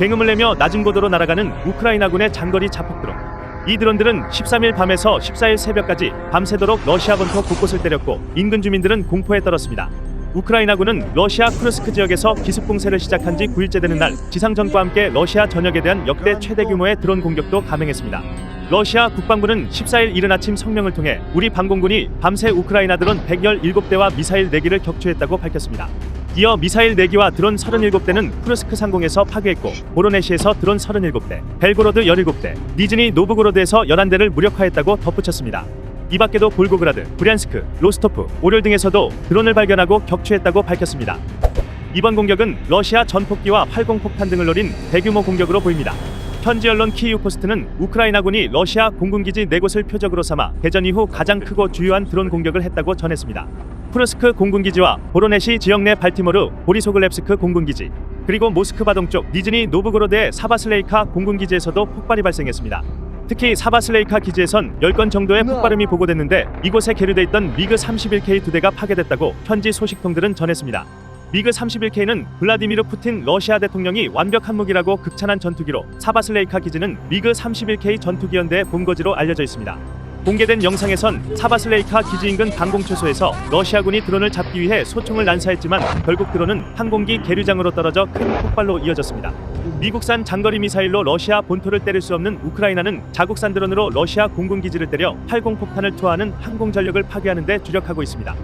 굉음을 내며 낮은 고도로 날아가는 우크라이나군의 장거리 자폭 드론. 이 드론들은 13일 밤에서 14일 새벽까지 밤새도록 러시아 본토 곳곳을 때렸고 인근 주민들은 공포에 떨었습니다. 우크라이나군은 러시아 쿠르스크 지역에서 기습 공세를 시작한 지 9일째 되는 날 지상전과 함께 러시아 전역에 대한 역대 최대 규모의 드론 공격도 감행했습니다. 러시아 국방부는 14일 이른 아침 성명을 통해 우리 방공군이 밤새 우크라이나 드론 117대와 미사일 4기를 격추했다고 밝혔습니다. 이어 미사일 4기와 드론 37대는 쿠르스크 상공에서 파괴했고 보로네시에서 드론 37대, 벨고로드 17대, 니즈니 노브고로드에서 11대를 무력화했다고 덧붙였습니다. 이 밖에도 볼고그라드, 브리안스크, 로스토프, 오렬 등에서도 드론을 발견하고 격추했다고 밝혔습니다. 이번 공격은 러시아 전폭기와 활공폭탄 등을 노린 대규모 공격으로 보입니다. 현지 언론 키이우 포스트는 우크라이나군이 러시아 공군기지 4곳을 표적으로 삼아 개전 이후 가장 크고 주요한 드론 공격을 했다고 전했습니다. 쿠르스크 공군기지와 보로네시 지역 내 발티모르, 보리소글랩스크 공군기지, 그리고 모스크바 동쪽 니즈니 노브고로드의 사바슬레이카 공군기지에서도 폭발이 발생했습니다. 특히 사바슬레이카 기지에선 10건 정도의 폭발음이 보고됐는데 이곳에 계류돼 있던 미그 31K 2대가 파괴됐다고 현지 소식통들은 전했습니다. 미그 31K는 블라디미르 푸틴 러시아 대통령이 완벽한 무기라고 극찬한 전투기로 사바슬레이카 기지는 미그 31K 전투기 연대의 본거지로 알려져 있습니다. 공개된 영상에선 사바슬레이카 기지 인근 방공초소에서 러시아군이 드론을 잡기 위해 소총을 난사했지만 결국 드론은 항공기 계류장으로 떨어져 큰 폭발로 이어졌습니다. 미국산 장거리 미사일로 러시아 본토를 때릴 수 없는 우크라이나는 자국산 드론으로 러시아 공군기지를 때려 활공폭탄을 투하하는 항공전력을 파괴하는 데 주력하고 있습니다.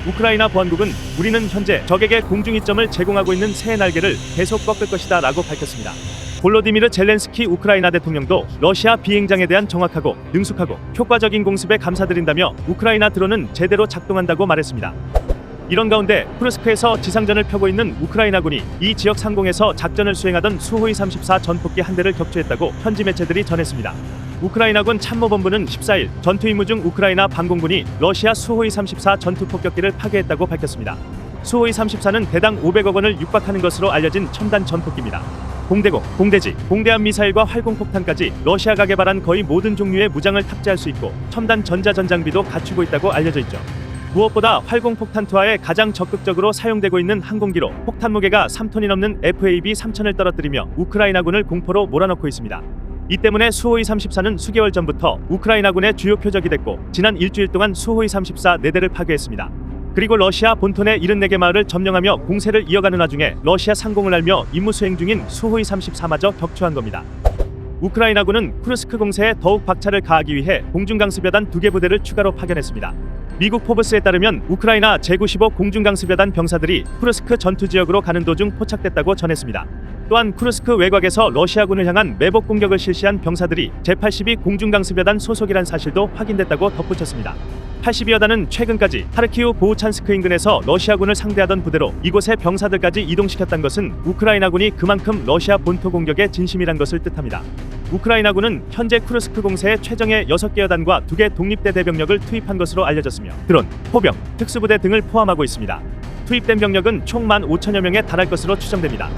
우크라이나 보안국은 우리는 현재 적에게 공중이점을 제공하고 있는 새의 날개를 계속 꺾을 것이다 라고 밝혔습니다. 볼로디미르 젤렌스키 우크라이나 대통령도 러시아 비행장에 대한 정확하고 능숙하고 효과적인 공습에 감사드린다며 우크라이나 드론은 제대로 작동한다고 말했습니다. 이런 가운데 쿠르스크에서 지상전을 펴고 있는 우크라이나군이 이 지역 상공에서 작전을 수행하던 수호이 34 전폭기 한 대를 격추했다고 현지 매체들이 전했습니다. 우크라이나군 참모본부는 14일 전투 임무 중 우크라이나 방공군이 러시아 수호이 34 전투 폭격기를 파괴했다고 밝혔습니다. 수호이 34는 대당 500억 원을 육박하는 것으로 알려진 첨단 전폭기입니다. 공대공, 공대지, 공대함 미사일과 활공폭탄까지 러시아가 개발한 거의 모든 종류의 무장을 탑재할 수 있고 첨단 전자전장비도 갖추고 있다고 알려져 있죠. 무엇보다 활공폭탄 투하에 가장 적극적으로 사용되고 있는 항공기로 폭탄 무게가 3톤이 넘는 FAB-3000을 떨어뜨리며 우크라이나군을 공포로 몰아넣고 있습니다. 이 때문에 수호이 34는 수개월 전부터 우크라이나군의 주요 표적이 됐고 지난 일주일 동안 수호이 34 4대를 파괴했습니다. 그리고 러시아 본토 내 74개 마을을 점령하며 공세를 이어가는 와중에 러시아 상공을 알며 임무 수행 중인 수호이 34마저 격추한 겁니다. 우크라이나군은 쿠르스크 공세에 더욱 박차를 가하기 위해 공중강습여단 2개 부대를 추가로 파견했습니다. 미국 포브스에 따르면 우크라이나 제95 공중강습여단 병사들이 쿠르스크 전투지역으로 가는 도중 포착됐다고 전했습니다. 또한 쿠르스크 외곽에서 러시아군을 향한 매복 공격을 실시한 병사들이 제82 공중강습여단 소속이란 사실도 확인됐다고 덧붙였습니다. 82여단은 최근까지 하르키우 보우찬스크 인근에서 러시아군을 상대하던 부대로 이곳에 병사들까지 이동시켰다는 것은 우크라이나군이 그만큼 러시아 본토 공격에 진심이란 것을 뜻합니다. 우크라이나군은 현재 쿠르스크 공세에 최정예 6개 여단과 2개 독립대 대병력을 투입한 것으로 알려졌으며 드론, 포병, 특수부대 등을 포함하고 있습니다. 투입된 병력은 총 15,000여 명에 달할 것으로 추정됩니다.